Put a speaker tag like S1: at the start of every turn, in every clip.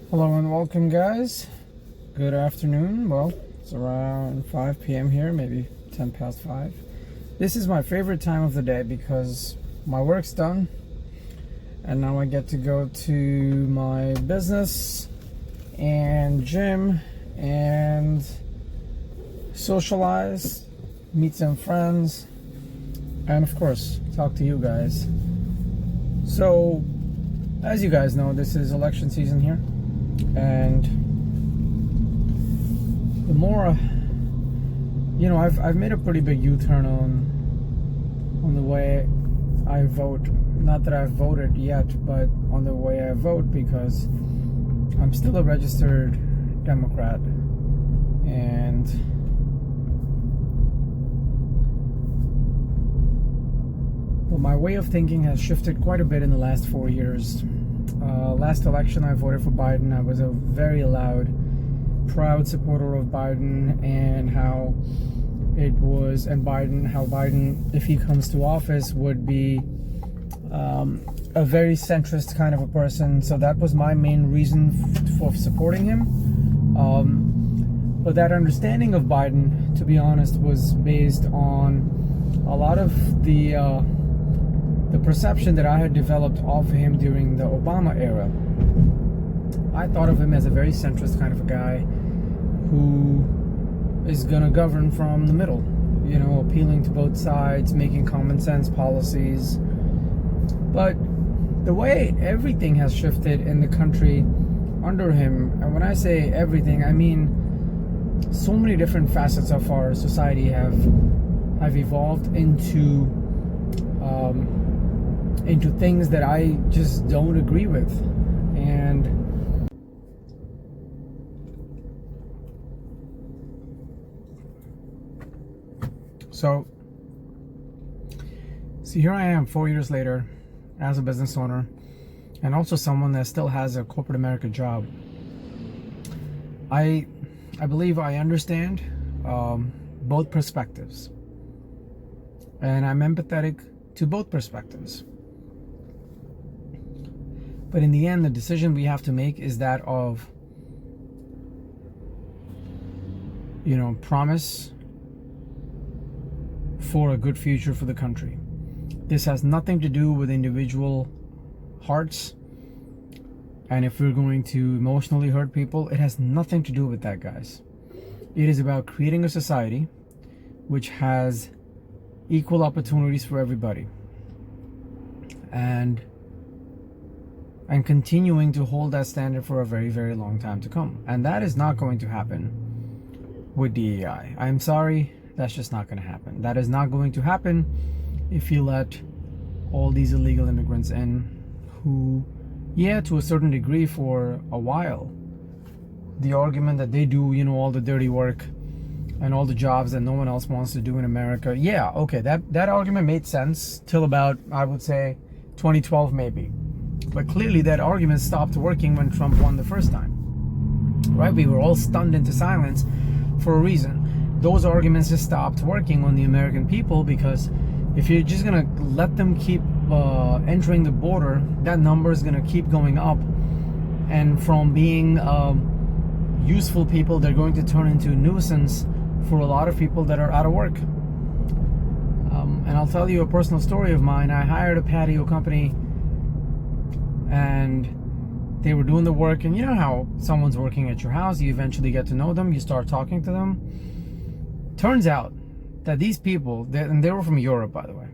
S1: Hello and welcome, guys. Good afternoon. Well, it's around 5 p.m. here, maybe 10 past 5. This is my favorite time of the day because my work's done and now I get to go to my business and gym and socialize, meet some friends, and of course, talk to you guys. So, as you guys know, this is election season here. And the more, I've made a pretty big U-turn on the way I vote. Not that I've voted yet, but on the way I vote, because I'm still a registered Democrat. And well, my way of thinking has shifted quite a bit in the last 4 years. Last election, I voted for Biden. I was a very loud, proud supporter of Biden and how Biden, if he comes to office, would be a very centrist kind of a person. So that was my main reason for supporting him. But that understanding of Biden, to be honest, was based on a lot of the perception that I had developed of him during the Obama era. I thought of him as a very centrist kind of a guy who is going to govern from the middle, appealing to both sides, making common sense policies. But the way everything has shifted in the country under him, and when I say everything, I mean so many different facets of our society have evolved into things that I just don't agree with. And so here I am 4 years later as a business owner and also someone that still has a corporate America job. I believe I understand both perspectives, and I'm empathetic to both perspectives. But in the end, the decision we have to make is that of, promise for a good future for the country. This has nothing to do with individual hearts. And if we're going to emotionally hurt people, it has nothing to do with that, guys. It is about creating a society which has equal opportunities for everybody. And continuing to hold that standard for a very, very long time to come. And that is not going to happen with DEI. I'm sorry, that's just not going to happen. That is not going to happen if you let all these illegal immigrants in who, to a certain degree for a while, the argument that they do, all the dirty work and all the jobs that no one else wants to do in America. Yeah, okay, that argument made sense till about, I would say, 2012 maybe. But clearly that argument stopped working when Trump won the first time, right? We were all stunned into silence for a reason. Those arguments just stopped working on the American people, because if you're just gonna let them keep entering the border, that number is gonna keep going up. And from being useful people, they're going to turn into a nuisance for a lot of people that are out of work. And I'll tell you a personal story of mine. I hired a patio company, and they were doing the work, and you know how someone's working at your house, you eventually get to know them, you start talking to them. Turns out that these people, and they were from Europe, by the way,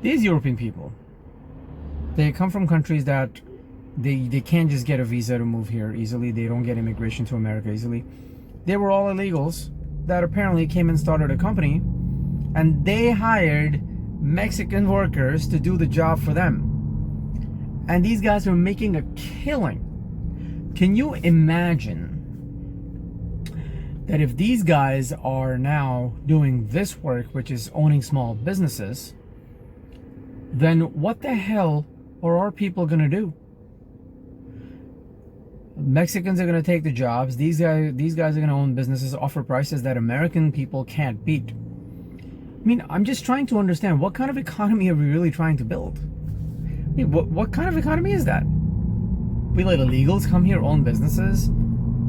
S1: these European people, they come from countries that they can't just get a visa to move here easily. They don't get immigration to America easily. They were all illegals that apparently came and started a company, and they hired Mexican workers to do the job for them. And these guys are making a killing. Can you imagine that if these guys are now doing this work, which is owning small businesses, then what the hell are our people going to do? Mexicans are going to take the jobs. These guys are going to own businesses, offer prices that American people can't beat. I mean, I'm just trying to understand, what kind of economy are we really trying to build? I mean, what kind of economy is that? we let illegals come here, own businesses.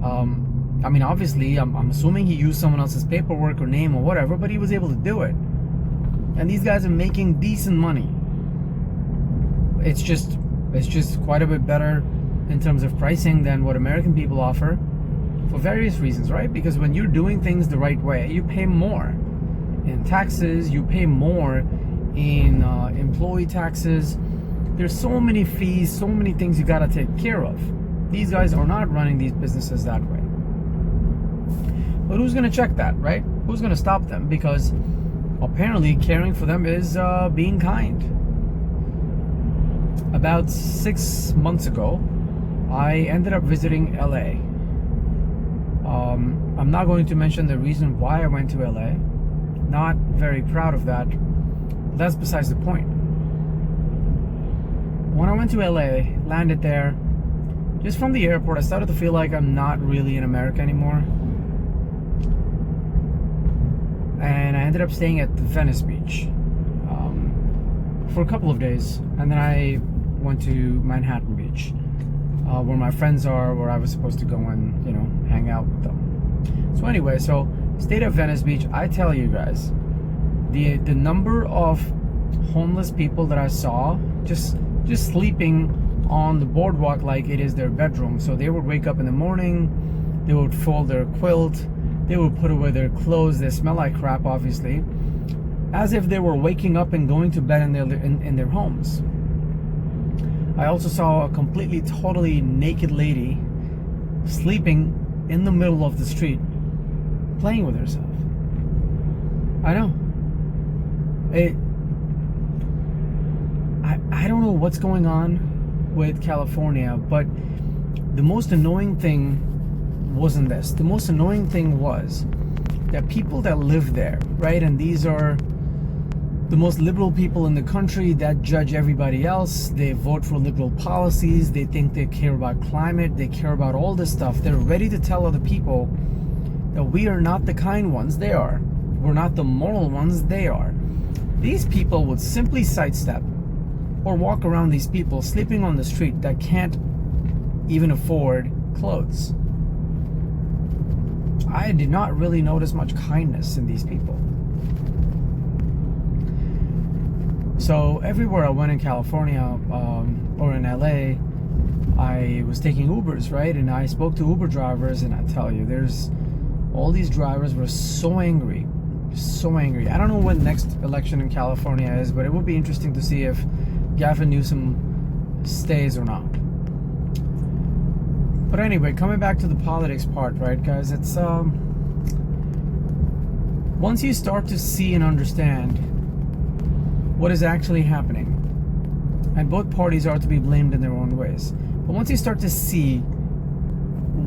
S1: I mean, obviously, I'm assuming he used someone else's paperwork or name or whatever, but he was able to do it. And these guys are making decent money. It's just quite a bit better in terms of pricing than what American people offer for various reasons, right? Because when you're doing things the right way, you pay more in taxes, you pay more in employee taxes. There's so many fees, so many things you gotta take care of. These guys are not running these businesses that way. But who's gonna check that, right? Who's gonna stop them? Because apparently caring for them is being kind. About 6 months ago, I ended up visiting LA. I'm not going to mention the reason why I went to LA. Not very proud of that. But that's besides the point. When I went to LA, landed there, just from the airport, I started to feel like I'm not really in America anymore. And I ended up staying at Venice Beach for a couple of days. And then I went to Manhattan Beach, where my friends are, where I was supposed to go and, hang out with them. So anyway, stayed at Venice Beach. I tell you guys, the number of homeless people that I saw just sleeping on the boardwalk like it is their bedroom. So they would wake up in the morning, they would fold their quilt, they would put away their clothes. They smell like crap, obviously, as if they were waking up and going to bed in their homes. I also saw a completely, totally naked lady sleeping in the middle of the street, playing with herself. I know. I don't know what's going on with California, but the most annoying thing wasn't this. The most annoying thing was that people that live there, right, and these are the most liberal people in the country that judge everybody else. They vote for liberal policies. They think they care about climate. They care about all this stuff. They're ready to tell other people that we are not the kind ones, they are. We're not the moral ones, they are. These people would simply sidestep or walk around these people sleeping on the street that can't even afford clothes. I did not really notice much kindness in these people. So everywhere I went in California or in LA, I was taking Ubers, right? And I spoke to Uber drivers, and I tell you, all these drivers were so angry. I don't know when the next election in California is, but it would be interesting to see if Gavin Newsom stays or not. But anyway, coming back to the politics part, right, guys? It's once you start to see and understand what is actually happening, and both parties are to be blamed in their own ways, but once you start to see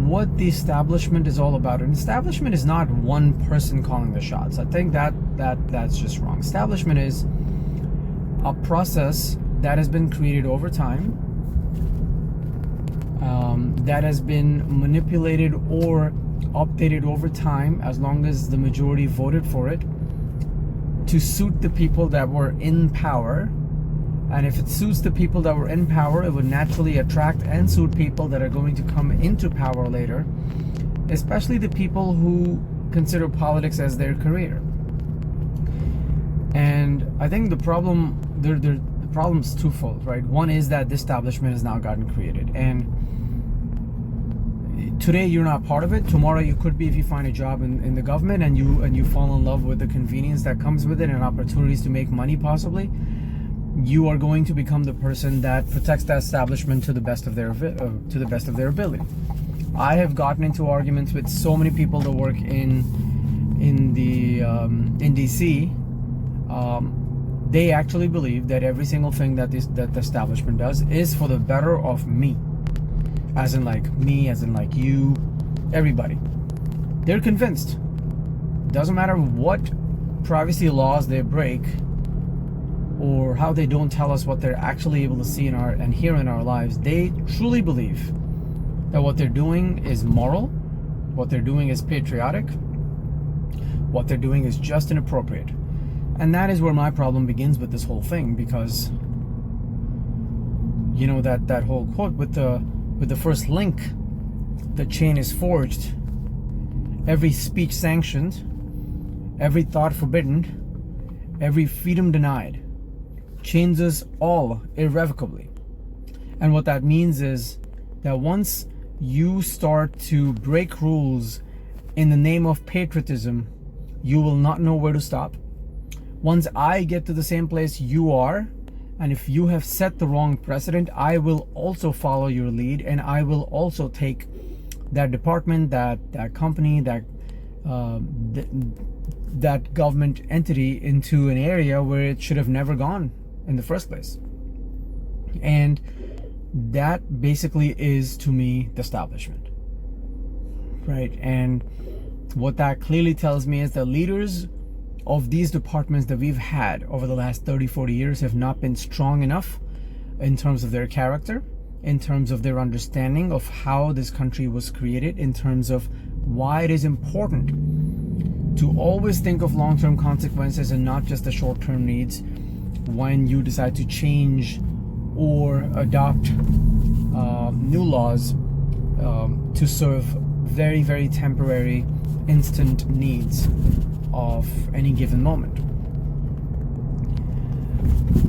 S1: what the establishment is all about, and establishment is not one person calling the shots. I think that's just wrong. Establishment is a process that has been created over time, that has been manipulated or updated over time, as long as the majority voted for it, to suit the people that were in power. And if it suits the people that were in power, it would naturally attract and suit people that are going to come into power later, especially the people who consider politics as their career. And I think the problem's twofold, right? One is that the establishment has now gotten created, and today you're not part of it. Tomorrow you could be, if you find a job in the government and you fall in love with the convenience that comes with it and opportunities to make money possibly. You are going to become the person that protects that establishment to the best of their ability. I have gotten into arguments with so many people that work in DC. They actually believe that every single thing that the establishment does is for the better of me, as in like me, as in like you, everybody. They're convinced. Doesn't matter what privacy laws they break, or how they don't tell us what they're actually able to see and hear in our lives. They truly believe that what they're doing is moral, what they're doing is patriotic, what they're doing is just and appropriate. And that is where my problem begins with this whole thing, because that whole quote with the with the first link, the chain is forged. Every speech sanctioned, every thought forbidden, every freedom denied, changes all irrevocably. And what that means is that once you start to break rules in the name of patriotism, you will not know where to stop. Once I get to the same place you are, and if you have set the wrong precedent, I will also follow your lead, and I will also take that department, that company, that government entity into an area where it should have never gone in the first place. And that basically is, to me, the establishment, right? And what that clearly tells me is the leaders of these departments that we've had over the last 30-40 years have not been strong enough in terms of their character, in terms of their understanding of how this country was created, in terms of why it is important to always think of long-term consequences and not just the short-term needs when you decide to change or adopt new laws to serve very, very temporary, instant needs of any given moment.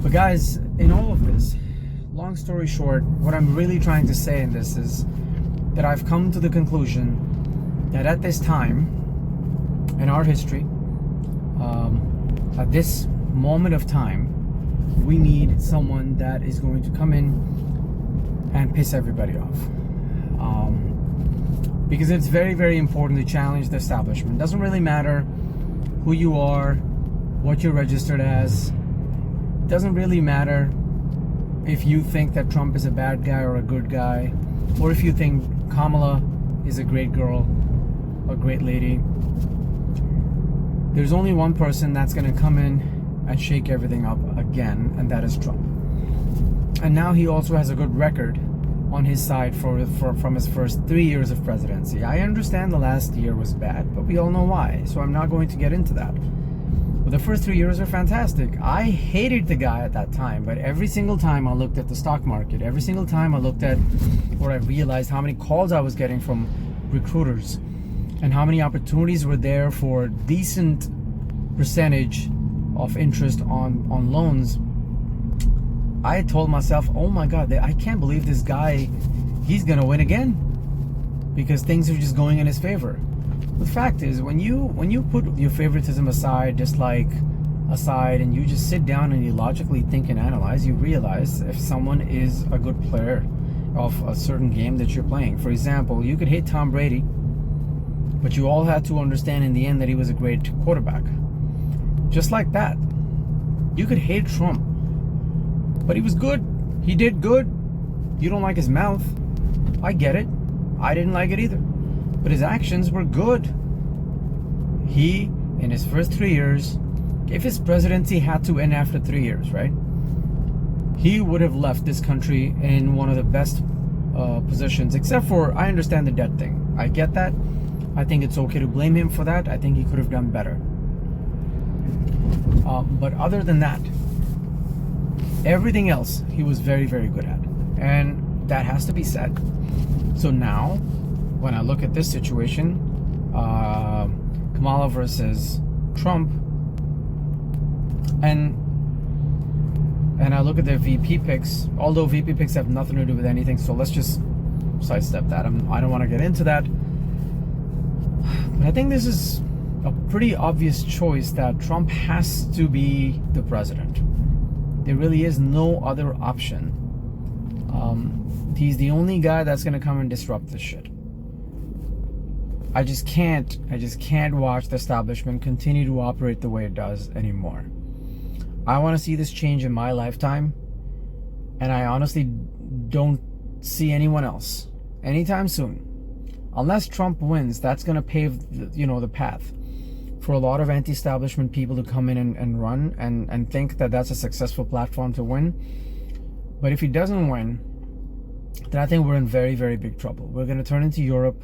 S1: But guys, in all of this, long story short, what I'm really trying to say in this is that I've come to the conclusion that at this time in our history, at this moment of time, we need someone that is going to come in and piss everybody off. Because it's very, very important to challenge the establishment. It doesn't really matter who you are, what you're registered as. It doesn't really matter if you think that Trump is a bad guy or a good guy, or if you think Kamala is a great girl, a great lady. There's only one person that's going to come in and shake everything up again, and that is Trump. And now he also has a good record on his side from his first 3 years of presidency. I understand the last year was bad, but we all know why, so I'm not going to get into that. But the first 3 years are fantastic. I hated the guy at that time, but every single time I looked at the stock market, every single time I looked at, or I realized how many calls I was getting from recruiters and how many opportunities were there for decent percentage of interest on loans, I told myself, oh my God, I can't believe this guy, he's gonna win again, because things are just going in his favor. The fact is, when you put your favoritism aside, dislike aside, and you just sit down and you logically think and analyze, you realize if someone is a good player of a certain game that you're playing. For example, you could hate Tom Brady, but you all had to understand in the end that he was a great quarterback. Just like that, you could hate Trump, but he was good. He did good. You don't like his mouth. I get it. I didn't like it either. But his actions were good. He, in his first 3 years, if his presidency had to end after 3 years, right? He would have left this country in one of the best positions, except for, I understand the debt thing. I get that. I think it's okay to blame him for that. I think he could have done better. But other than that, everything else he was very, very good at, and that has to be said. So now, when I look at this situation, Kamala versus Trump, and I look at their VP picks, although VP picks have nothing to do with anything, so let's just sidestep that. I don't want to get into that. But I think this is a pretty obvious choice that Trump has to be the president. There really is no other option. He's the only guy that's going to come and disrupt this shit. I just can't watch the establishment continue to operate the way it does anymore. I want to see this change in my lifetime, and I honestly don't see anyone else anytime soon. Unless Trump wins, that's going to pave the path for a lot of anti-establishment people to come in and run and think that that's a successful platform to win. But if he doesn't win, then I think we're in very, very big trouble. We're going to turn into Europe,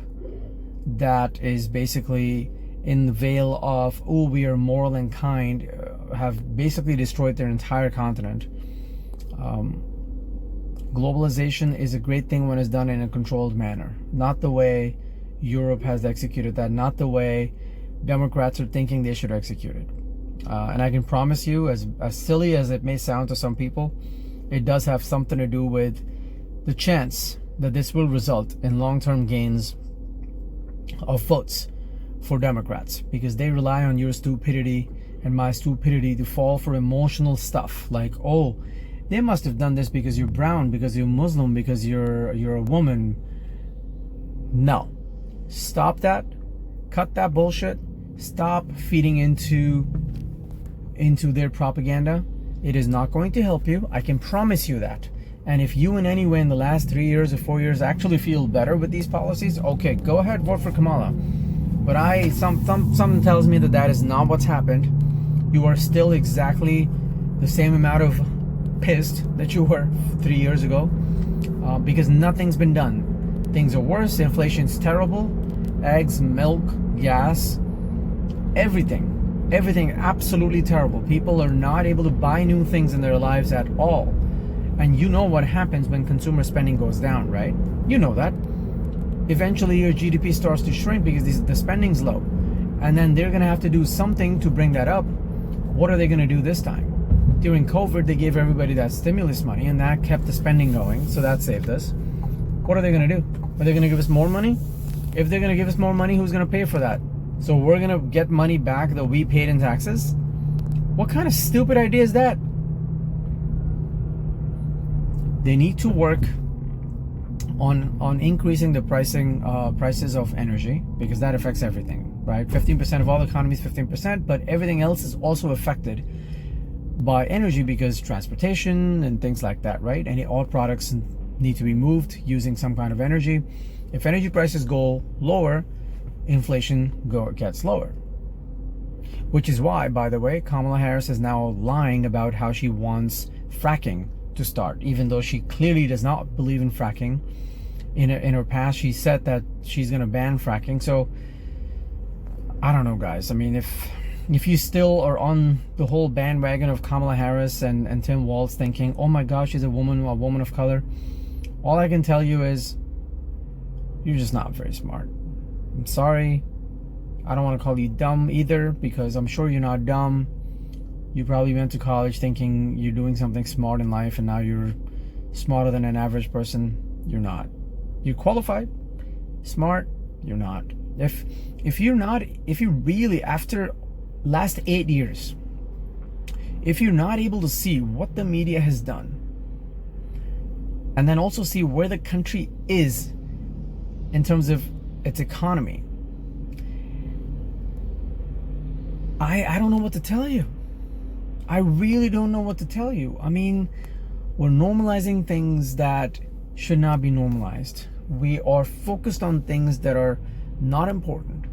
S1: that is basically in the veil of, oh, we are moral and kind, have basically destroyed their entire continent. Globalization is a great thing when it's done in a controlled manner, not the way Europe has executed that, not the way Democrats are thinking they should execute it. And I can promise you, as silly as it may sound to some people, it does have something to do with the chance that this will result in long-term gains of votes for Democrats, because they rely on your stupidity and my stupidity to fall for emotional stuff like, oh, they must have done this because you're brown, because you're Muslim, because you're a woman. No. Stop that. Cut that bullshit. Stop feeding into their propaganda. It is not going to help you. I can promise you that. And if you in any way in the last 3 years or 4 years actually feel better with these policies, okay, go ahead, vote for Kamala. But something tells me that is not what's happened. You are still exactly the same amount of pissed that you were 3 years ago, because nothing's been done. Things are worse. Inflation's terrible. Eggs, milk, gas, everything absolutely terrible. People are not able to buy new things in their lives at all. And you know what happens when consumer spending goes down, right? You know that. Eventually your GDP starts to shrink because the spending's low. And then they're going to have to do something to bring that up. What are they going to do this time? During COVID, they gave everybody that stimulus money, and that kept the spending going, so that saved us. What are they going to do? Are they going to give us more money? If they're going to give us more money, who's going to pay for that? So we're going to get money back that we paid in taxes? What kind of stupid idea is that? They need to work on increasing the prices of energy, because that affects everything, right? 15% of all the economy is 15%, but everything else is also affected by energy, because transportation and things like that, right? And all products need to be moved using some kind of energy. If energy prices go lower, inflation gets lower. Which is why, by the way, Kamala Harris is now lying about how she wants fracking to start, even though she clearly does not believe in fracking. In her past, she said that she's going to ban fracking. So I don't know, guys. I mean, if you still are on the whole bandwagon of Kamala Harris and Tim Walz thinking, oh my gosh, she's a woman of color, all I can tell you is you're just not very smart. I'm sorry. I don't want to call you dumb either, because I'm sure you're not dumb. You probably went to college thinking you're doing something smart in life, and now you're smarter than an average person. You're not. You're qualified, smart, you're not. If you really, after last 8 years, if you're not able to see what the media has done, and then also see where the country is in terms of its economy, I don't know what to tell you. I really don't know what to tell you. I mean, we're normalizing things that should not be normalized. We are focused on things that are not important.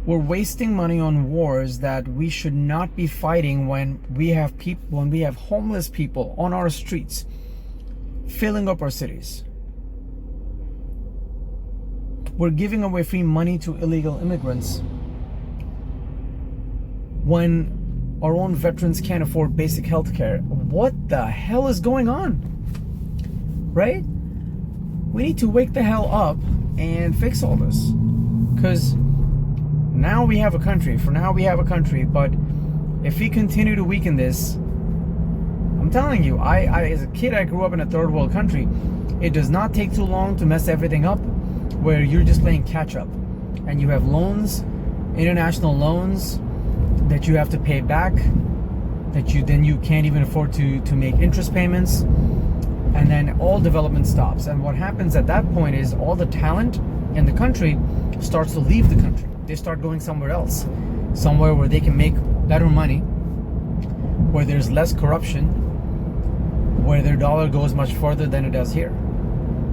S1: We're wasting money on wars that we should not be fighting when we have homeless people on our streets filling up our cities. We're giving away free money to illegal immigrants when our own veterans can't afford basic health care. What the hell is going on? Right? We need to wake the hell up and fix all this. Because now we have a country. For now we have a country. But if we continue to weaken this, I'm telling you, I as a kid, I grew up in a third world country. It does not take too long to mess everything up, where you're just playing catch up. And you have loans, international loans, that you have to pay back, that you can't even afford to make interest payments, and then all development stops. And what happens at that point is all the talent in the country starts to leave the country. They start going somewhere else, somewhere where they can make better money, where there's less corruption, where their dollar goes much further than it does here.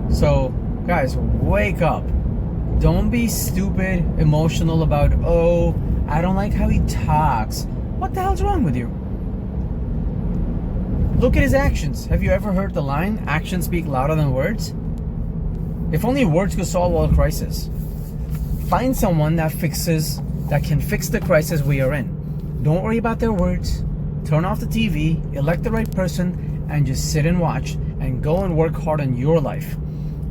S1: So guys, wake up. Don't be stupid, emotional about, oh, I don't like how he talks. What the hell's wrong with you? Look at his actions. Have you ever heard the line, actions speak louder than words? If only words could solve all crises. Find someone that can fix the crisis we are in. Don't worry about their words. Turn off the TV, elect the right person, and just sit and watch and go and work hard on your life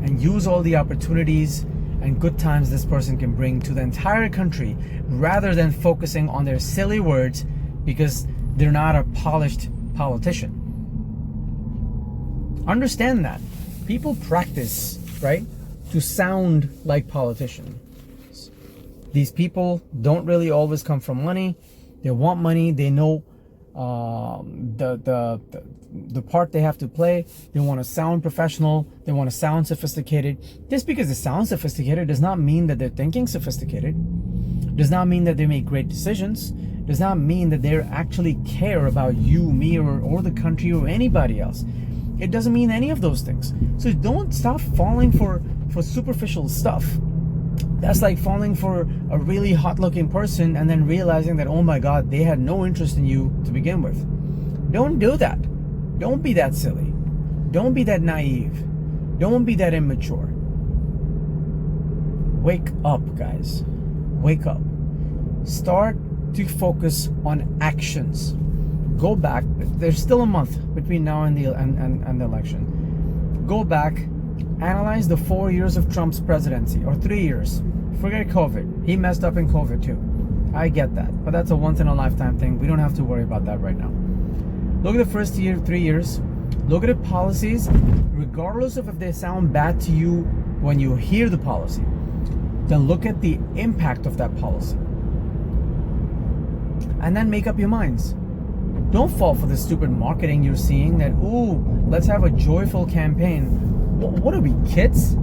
S1: and use all the opportunities and good times this person can bring to the entire country, rather than focusing on their silly words because they're not a polished politician. Understand that. People practice, right, to sound like politicians. These people don't really always come from money. They want money. They know the part they have to play. They want to sound professional. They want to sound sophisticated. Just because they sound sophisticated does not mean that they're thinking sophisticated. Does not mean that they make great decisions. Does not mean that they actually care about you, me, or the country or anybody else. It doesn't mean any of those things. So don't stop falling for superficial stuff. That's like falling for a really hot looking person and then realizing that, oh my God, they had no interest in you to begin with. Don't do that. Don't be that silly. Don't be that naive. Don't be that immature. Wake up, guys. Wake up. Start to focus on actions. Go back. There's still a month between now and the election. Go back. Analyze the 4 years of Trump's presidency, or 3 years. Forget COVID. He messed up in COVID too. I get that, but that's a once in a lifetime thing. We don't have to worry about that right now. Look at the first 3 years. Look at the policies, regardless of if they sound bad to you when you hear the policy. Then look at the impact of that policy. And then make up your minds. Don't fall for the stupid marketing you're seeing that, ooh, let's have a joyful campaign. What are we, kids?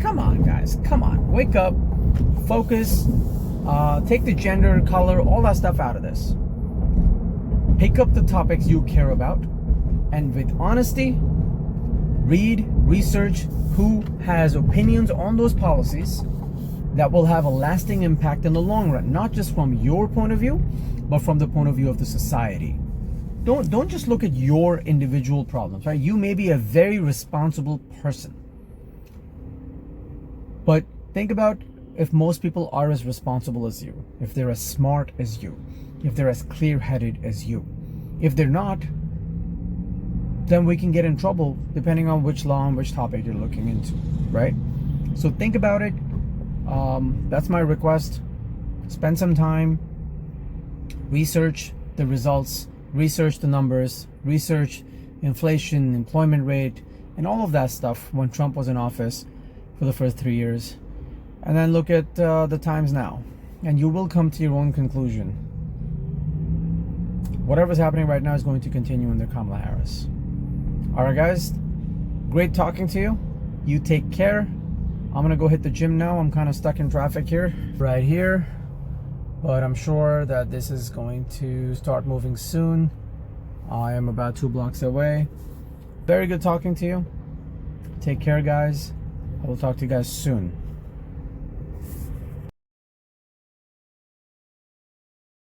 S1: Come on, guys. Come on. Wake up. Focus. Take the gender, color, all that stuff out of this. Pick up the topics you care about. And with honesty, read, research who has opinions on those policies that will have a lasting impact in the long run. Not just from your point of view, but from the point of view of the society. Don't just look at your individual problems, right? You may be a very responsible person. But think about if most people are as responsible as you, if they're as smart as you, if they're as clear-headed as you. If they're not, then we can get in trouble depending on which law and which topic you're looking into, right? So think about it. That's my request. Spend some time, research the results, research the numbers, research inflation, employment rate, and all of that stuff when Trump was in office for the first 3 years. And then look at the times now. And you will come to your own conclusion. Whatever's happening right now is going to continue under Kamala Harris. Alright guys, great talking to you. You take care. I'm gonna go hit the gym now. I'm kind of stuck in traffic here, right here. But I'm sure that this is going to start moving soon. I am about 2 blocks away. Very good talking to you. Take care, guys. I will talk to you guys soon.